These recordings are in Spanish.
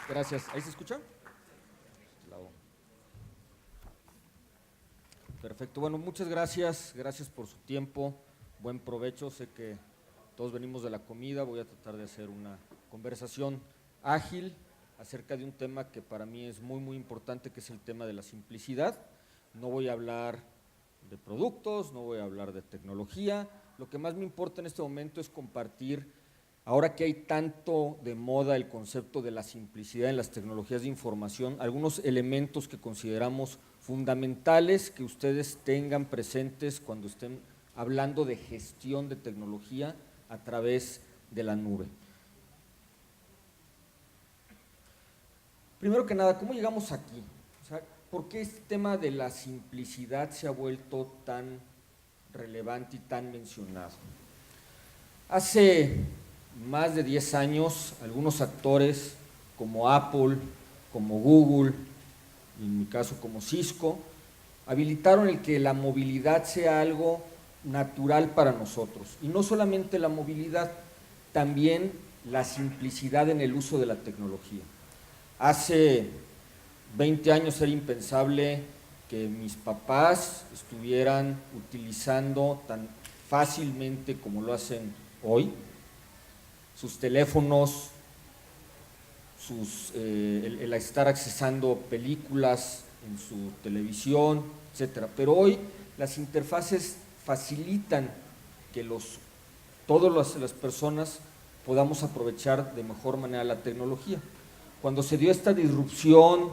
Gracias. ¿Ahí se escucha? Perfecto. Bueno, muchas gracias. Gracias por su tiempo. Buen provecho. Sé que todos venimos de la comida. Voy a tratar de hacer una conversación ágil acerca de un tema que para mí es muy importante, que es el tema de la simplicidad. No voy a hablar de productos, no voy a hablar de tecnología. Lo que más me importa en este momento es compartir, ahora que hay tanto de moda el concepto de la simplicidad en las tecnologías de información, algunos elementos que consideramos fundamentales que ustedes tengan presentes cuando estén hablando de gestión de tecnología a través de la nube. Primero que nada, ¿cómo llegamos aquí? O sea, ¿por qué este tema de la simplicidad se ha vuelto tan relevante y tan mencionado? Hace más de 10 años, algunos actores como Apple, como Google, y en mi caso como Cisco, habilitaron el que la movilidad sea algo natural para nosotros. Y no solamente la movilidad, también la simplicidad en el uso de la tecnología. Hace 20 años era impensable que mis papás estuvieran utilizando tan fácilmente como lo hacen hoy sus teléfonos, el estar accesando películas en su televisión, etcétera. Pero hoy las interfaces facilitan que todas las personas podamos aprovechar de mejor manera la tecnología. Cuando se dio esta disrupción,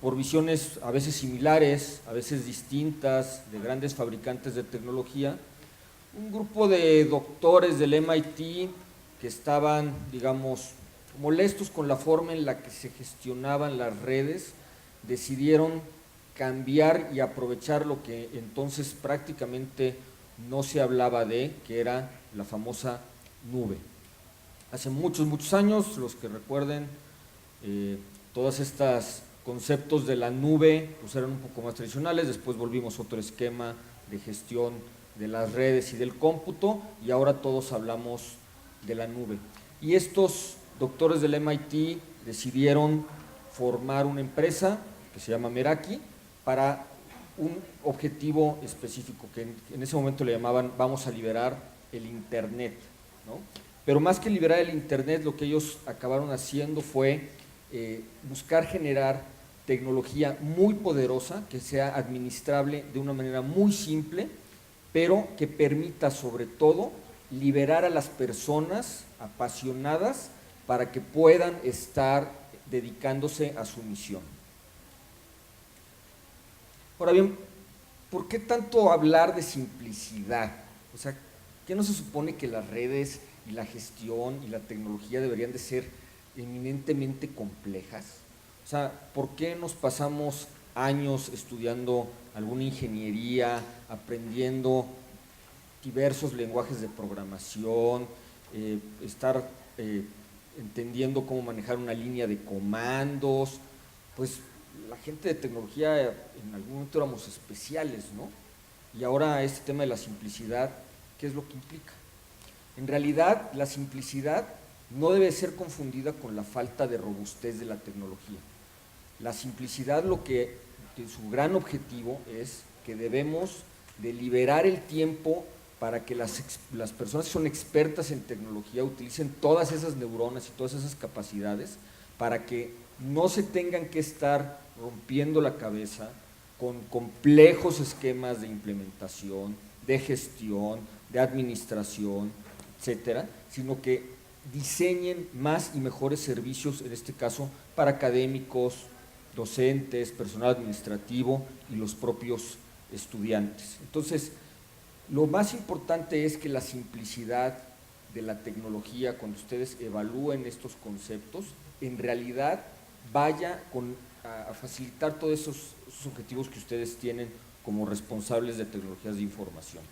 por visiones a veces similares, a veces distintas, de grandes fabricantes de tecnología, un grupo de doctores del MIT que estaban, digamos, molestos con la forma en la que se gestionaban las redes, decidieron cambiar y aprovechar lo que entonces prácticamente no se hablaba de, que era la famosa nube. Hace muchos años, los que recuerden, todos estos conceptos de la nube pues eran un poco más tradicionales, después volvimos a otro esquema de gestión de las redes y del cómputo, y ahora todos hablamos de la nube. Y estos doctores del MIT decidieron formar una empresa que se llama Meraki para un objetivo específico, que en ese momento le llamaban vamos a liberar el Internet, ¿no? Pero más que liberar el Internet, lo que ellos acabaron haciendo fue buscar generar tecnología muy poderosa, que sea administrable de una manera muy simple, pero que permita sobre todo liberar a las personas apasionadas para que puedan estar dedicándose a su misión. Ahora bien, ¿por qué tanto hablar de simplicidad? O sea, ¿qué no se supone que las redes y la gestión y la tecnología deberían de ser eminentemente complejas? O sea, ¿por qué nos pasamos años estudiando alguna ingeniería, aprendiendo diversos lenguajes de programación, estar entendiendo cómo manejar una línea de comandos? Pues la gente de tecnología en algún momento éramos especiales, ¿no? Y ahora este tema de la simplicidad, ¿qué es lo que implica? En realidad, la simplicidad no debe ser confundida con la falta de robustez de la tecnología. La simplicidad, su gran objetivo es que debemos de liberar el tiempo para que las personas que son expertas en tecnología utilicen todas esas neuronas y todas esas capacidades para que no se tengan que estar rompiendo la cabeza con complejos esquemas de implementación, de gestión, de administración, etcétera, sino que diseñen más y mejores servicios, en este caso, para académicos, docentes, personal administrativo y los propios estudiantes. Entonces, lo más importante es que la simplicidad de la tecnología, cuando ustedes evalúen estos conceptos, en realidad vaya a facilitar todos esos objetivos que ustedes tienen como responsables de tecnologías de información.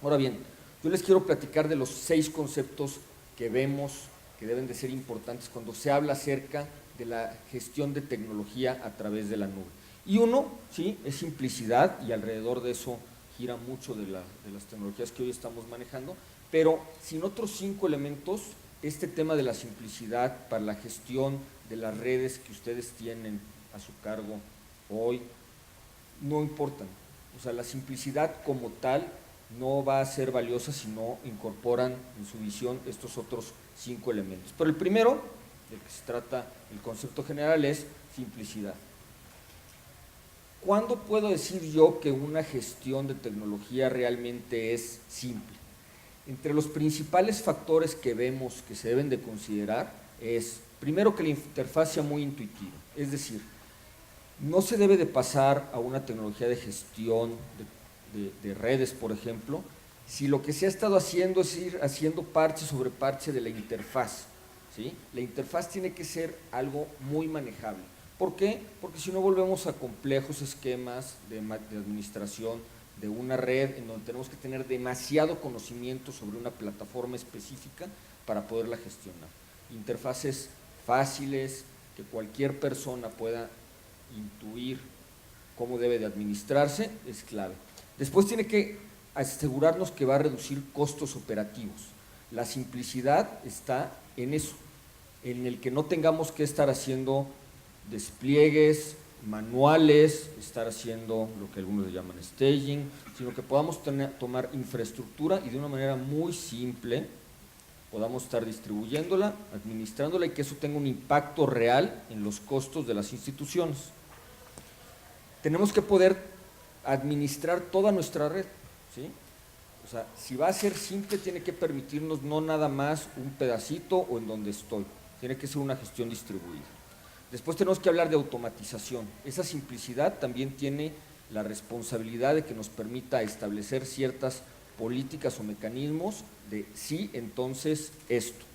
Ahora bien, yo les quiero platicar de los 6 conceptos que vemos que deben de ser importantes cuando se habla acerca de la gestión de tecnología a través de la nube. Y uno, sí, es simplicidad, y alrededor de eso gira mucho de las tecnologías que hoy estamos manejando, pero sin otros 5 elementos este tema de la simplicidad para la gestión de las redes que ustedes tienen a su cargo hoy no importan. O sea, la simplicidad como tal no va a ser valiosa si no incorporan en su visión estos otros 5 elementos. Pero el primero, del que se trata el concepto general, es simplicidad. ¿Cuándo puedo decir yo que una gestión de tecnología realmente es simple? Entre los principales factores que vemos que se deben de considerar es, primero, que la interfaz sea muy intuitiva, es decir, no se debe de pasar a una tecnología de gestión de redes, por ejemplo, si lo que se ha estado haciendo es ir haciendo parche sobre parche de la interfaz, ¿sí? La interfaz tiene que ser algo muy manejable. ¿Por qué? Porque si no volvemos a complejos esquemas de administración de una red en donde tenemos que tener demasiado conocimiento sobre una plataforma específica para poderla gestionar. Interfaces fáciles, que cualquier persona pueda intuir cómo debe de administrarse, es clave. Después tiene que asegurarnos que va a reducir costos operativos. La simplicidad está en eso, en el que no tengamos que estar haciendo despliegues manuales, estar haciendo lo que algunos le llaman staging, sino que podamos tomar infraestructura y de una manera muy simple podamos estar distribuyéndola, administrándola y que eso tenga un impacto real en los costos de las instituciones. Tenemos que poder administrar toda nuestra red, ¿sí? O sea, si va a ser simple, tiene que permitirnos no nada más un pedacito o en donde estoy, tiene que ser una gestión distribuida. Después tenemos que hablar de automatización. Esa simplicidad también tiene la responsabilidad de que nos permita establecer ciertas políticas o mecanismos de sí, entonces esto.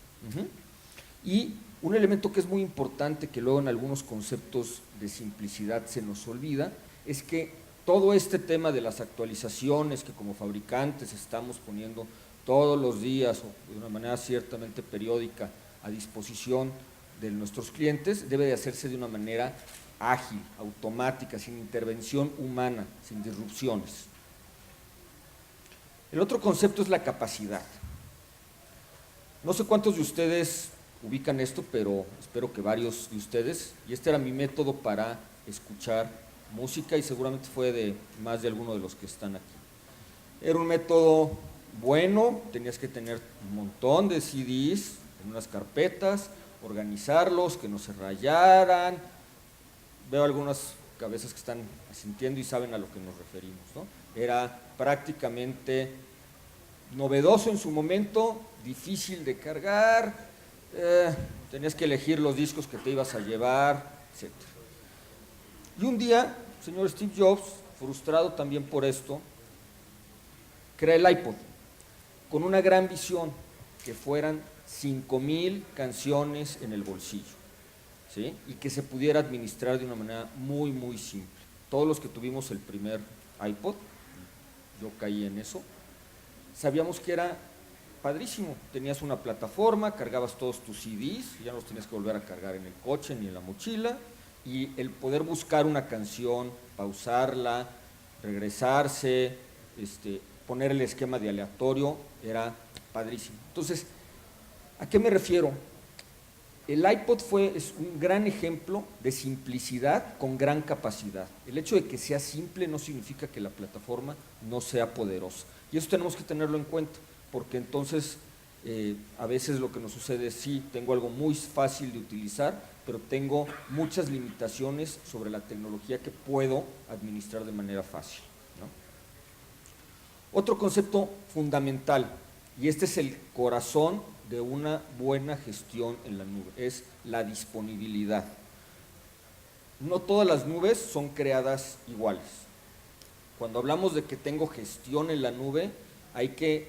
Y un elemento que es muy importante, que luego en algunos conceptos de simplicidad se nos olvida, es que todo este tema de las actualizaciones que como fabricantes estamos poniendo todos los días o de una manera ciertamente periódica a disposición de nuestros clientes, debe de hacerse de una manera ágil, automática, sin intervención humana, sin disrupciones. El otro concepto es la capacidad. No sé cuántos de ustedes ubican esto, pero espero que varios de ustedes, y este era mi método para escuchar música y seguramente fue de más de alguno de los que están aquí. Era un método bueno, tenías que tener un montón de CDs en unas carpetas, organizarlos, que no se rayaran. Veo algunas cabezas que están asintiendo y saben a lo que nos referimos, ¿no? Era prácticamente novedoso en su momento, difícil de cargar, tenías que elegir los discos que te ibas a llevar, etc. Y un día, señor Steve Jobs, frustrado también por esto, crea el iPod, con una gran visión, que fueran 5,000 canciones en el bolsillo, ¿sí? Y que se pudiera administrar de una manera muy, muy simple. Todos los que tuvimos el primer iPod, yo caí en eso, sabíamos que era padrísimo. Tenías una plataforma, cargabas todos tus CDs, ya no los tenías que volver a cargar en el coche ni en la mochila, y el poder buscar una canción, pausarla, regresarse, poner el esquema de aleatorio, era padrísimo. Entonces, ¿a qué me refiero? El iPod es un gran ejemplo de simplicidad con gran capacidad. El hecho de que sea simple no significa que la plataforma no sea poderosa. Y eso tenemos que tenerlo en cuenta, porque entonces a veces lo que nos sucede es, sí, tengo algo muy fácil de utilizar, pero tengo muchas limitaciones sobre la tecnología que puedo administrar de manera fácil, ¿no? Otro concepto fundamental, y este es el corazón de una buena gestión en la nube, es la disponibilidad. No todas las nubes son creadas iguales. Cuando hablamos de que tengo gestión en la nube, hay que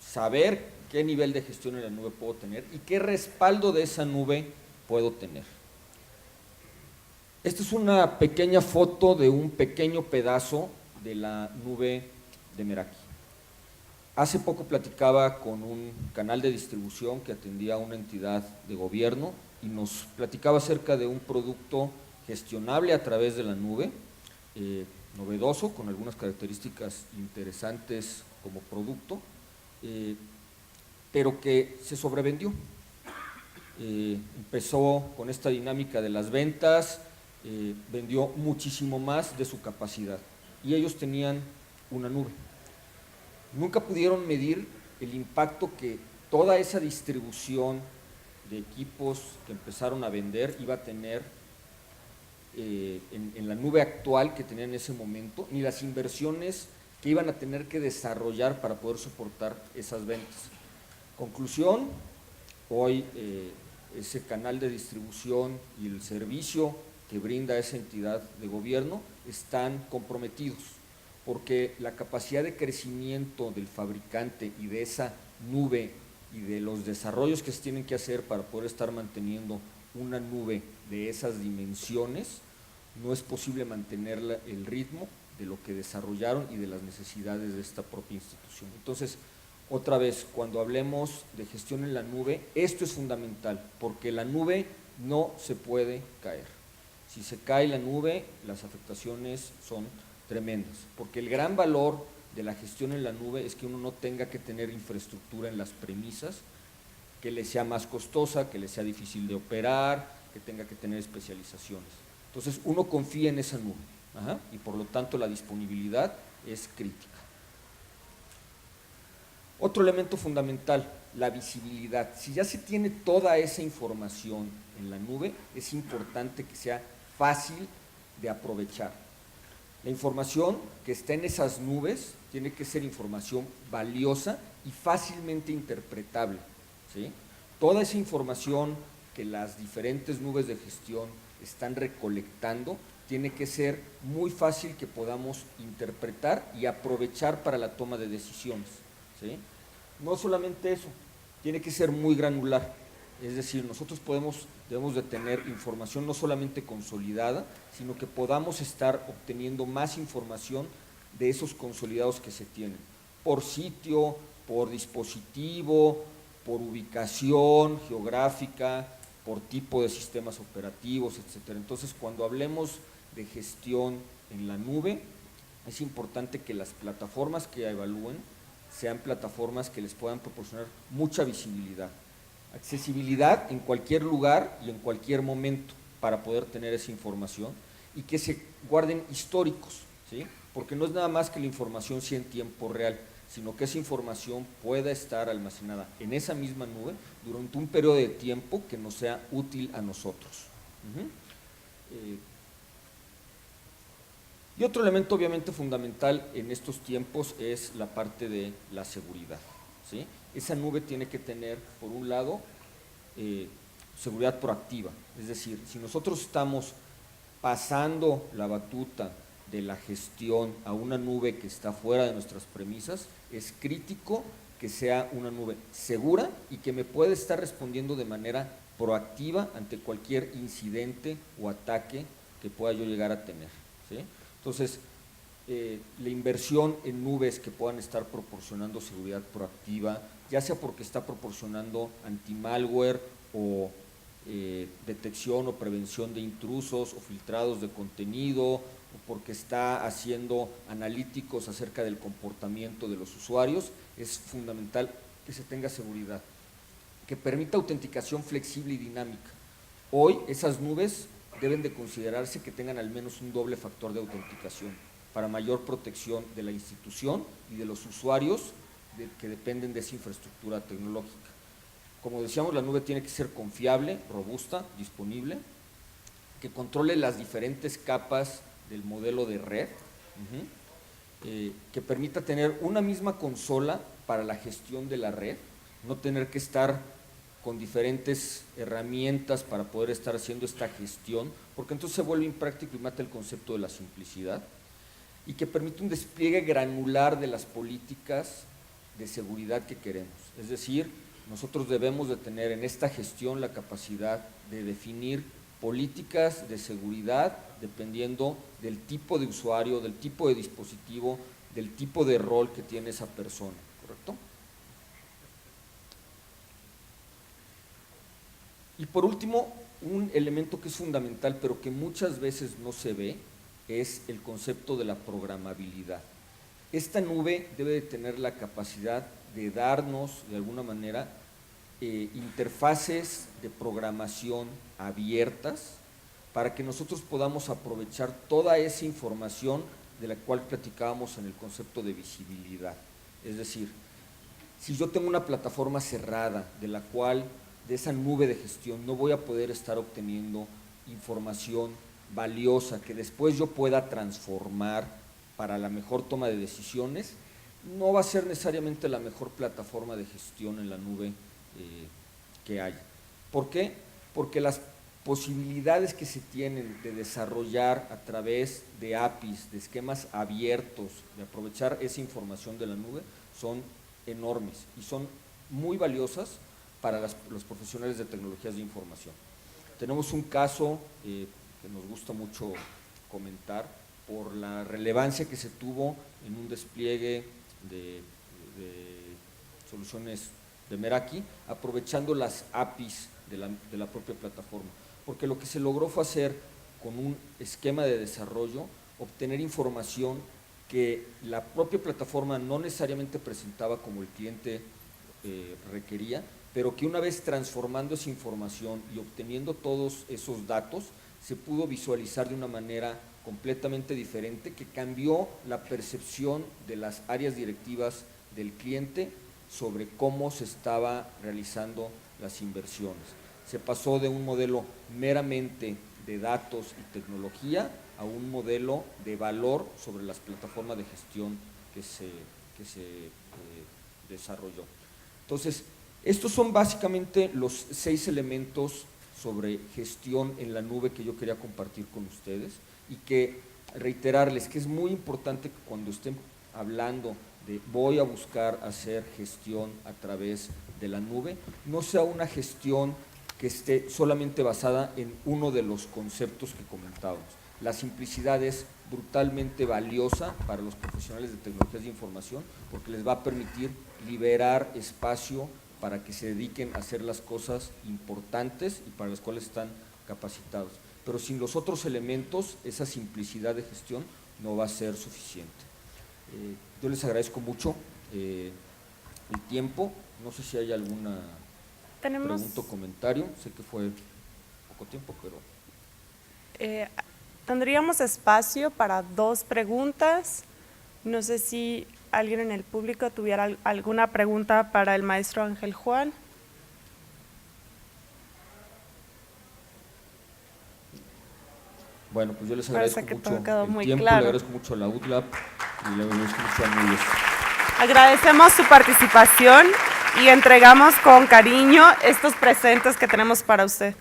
saber qué nivel de gestión en la nube puedo tener y qué respaldo de esa nube puedo tener. Esta es una pequeña foto de un pequeño pedazo de la nube de Meraki. Hace poco platicaba con un canal de distribución que atendía a una entidad de gobierno y nos platicaba acerca de un producto gestionable a través de la nube, novedoso, con algunas características interesantes como producto, pero que se sobrevendió. empezó con esta dinámica de las ventas, vendió muchísimo más de su capacidad y ellos tenían una nube. Nunca pudieron medir el impacto que toda esa distribución de equipos que empezaron a vender iba a tener en la nube actual que tenían en ese momento, ni las inversiones que iban a tener que desarrollar para poder soportar esas ventas. Conclusión, hoy ese canal de distribución y el servicio que brinda esa entidad de gobierno están comprometidos, porque la capacidad de crecimiento del fabricante y de esa nube y de los desarrollos que se tienen que hacer para poder estar manteniendo una nube de esas dimensiones, no es posible mantener el ritmo de lo que desarrollaron y de las necesidades de esta propia institución. Entonces, otra vez, cuando hablemos de gestión en la nube, esto es fundamental, porque la nube no se puede caer. Si se cae la nube, las afectaciones son tremendas, porque el gran valor de la gestión en la nube es que uno no tenga que tener infraestructura en las premisas, que le sea más costosa, que le sea difícil de operar, que tenga que tener especializaciones. Entonces, uno confía en esa nube, y por lo tanto la disponibilidad es crítica. Otro elemento fundamental, la visibilidad. Si ya se tiene toda esa información en la nube, es importante que sea fácil de aprovechar. La información que está en esas nubes tiene que ser información valiosa y fácilmente interpretable, ¿sí? Toda esa información que las diferentes nubes de gestión están recolectando tiene que ser muy fácil que podamos interpretar y aprovechar para la toma de decisiones, ¿sí? No solamente eso, tiene que ser muy granular, es decir, nosotros debemos de tener información no solamente consolidada, sino que podamos estar obteniendo más información de esos consolidados que se tienen, por sitio, por dispositivo, por ubicación geográfica, por tipo de sistemas operativos, etcétera. Entonces, cuando hablemos de gestión en la nube, es importante que las plataformas que evalúen sean plataformas que les puedan proporcionar mucha visibilidad, accesibilidad en cualquier lugar y en cualquier momento para poder tener esa información y que se guarden históricos, ¿sí? Porque no es nada más que la información sea en tiempo real, sino que esa información pueda estar almacenada en esa misma nube durante un periodo de tiempo que nos sea útil a nosotros. Y otro elemento obviamente fundamental en estos tiempos es la parte de la seguridad, ¿sí? Esa nube tiene que tener, por un lado, seguridad proactiva, es decir, si nosotros estamos pasando la batuta de la gestión a una nube que está fuera de nuestras premisas, es crítico que sea una nube segura y que me pueda estar respondiendo de manera proactiva ante cualquier incidente o ataque que pueda yo llegar a tener, ¿sí? Entonces, la inversión en nubes que puedan estar proporcionando seguridad proactiva, ya sea porque está proporcionando anti-malware o detección o prevención de intrusos o filtrados de contenido, o porque está haciendo analíticos acerca del comportamiento de los usuarios, es fundamental que se tenga seguridad, que permita autenticación flexible y dinámica. Hoy esas nubes deben de considerarse que tengan al menos un doble factor de autenticación para mayor protección de la institución y de los usuarios que dependen de esa infraestructura tecnológica. Como decíamos, la nube tiene que ser confiable, robusta, disponible, que controle las diferentes capas del modelo de red, que permita tener una misma consola para la gestión de la red, no tener que estar con diferentes herramientas para poder estar haciendo esta gestión, porque entonces se vuelve impráctico y mata el concepto de la simplicidad, y que permite un despliegue granular de las políticas de seguridad que queremos. Es decir, nosotros debemos de tener en esta gestión la capacidad de definir políticas de seguridad dependiendo del tipo de usuario, del tipo de dispositivo, del tipo de rol que tiene esa persona, ¿correcto? Y por último, un elemento que es fundamental, pero que muchas veces no se ve, es el concepto de la programabilidad. Esta nube debe de tener la capacidad de darnos, de alguna manera, interfaces de programación abiertas para que nosotros podamos aprovechar toda esa información de la cual platicábamos en el concepto de visibilidad. Es decir, si yo tengo una plataforma cerrada de la cual, de esa nube de gestión, no voy a poder estar obteniendo información valiosa que después yo pueda transformar para la mejor toma de decisiones, no va a ser necesariamente la mejor plataforma de gestión en la nube que hay. ¿Por qué? Porque las posibilidades que se tienen de desarrollar a través de APIs, de esquemas abiertos, de aprovechar esa información de la nube, son enormes y son muy valiosas para los profesionales de tecnologías de información. Tenemos un caso que nos gusta mucho comentar por la relevancia que se tuvo en un despliegue de soluciones de Meraki, aprovechando las APIs de la propia plataforma, porque lo que se logró fue hacer con un esquema de desarrollo, obtener información que la propia plataforma no necesariamente presentaba como el cliente requería, pero que una vez transformando esa información y obteniendo todos esos datos, se pudo visualizar de una manera completamente diferente que cambió la percepción de las áreas directivas del cliente sobre cómo se estaba realizando las inversiones. Se pasó de un modelo meramente de datos y tecnología a un modelo de valor sobre las plataformas de gestión que se desarrolló. Entonces, estos son básicamente los 6 elementos sobre gestión en la nube que yo quería compartir con ustedes y que reiterarles que es muy importante que cuando estén hablando de voy a buscar hacer gestión a través de la nube, no sea una gestión que esté solamente basada en uno de los conceptos que comentábamos. La simplicidad es brutalmente valiosa para los profesionales de tecnologías de información porque les va a permitir liberar espacio para que se dediquen a hacer las cosas importantes y para las cuales están capacitados. Pero sin los otros elementos, esa simplicidad de gestión no va a ser suficiente. Yo les agradezco mucho el tiempo. No sé si hay alguna pregunta o comentario. Sé que fue poco tiempo, pero… Tendríamos espacio para 2 preguntas. No sé si alguien en el público tuviera alguna pregunta para el maestro Ángel Juan. Bueno, pues yo les agradezco mucho el tiempo, le agradezco mucho a la UTLAB y le agradezco mucho a MUIES. Agradecemos su participación y entregamos con cariño estos presentes que tenemos para usted.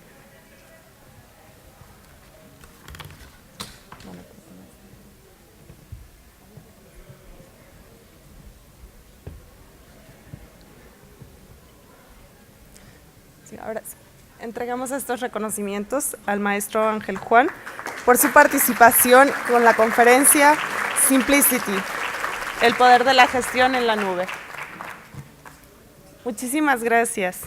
Sí, ahora sí. Entregamos estos reconocimientos al maestro Ángel Juan por su participación con la conferencia Simplicity, el poder de la gestión en la nube. Muchísimas gracias.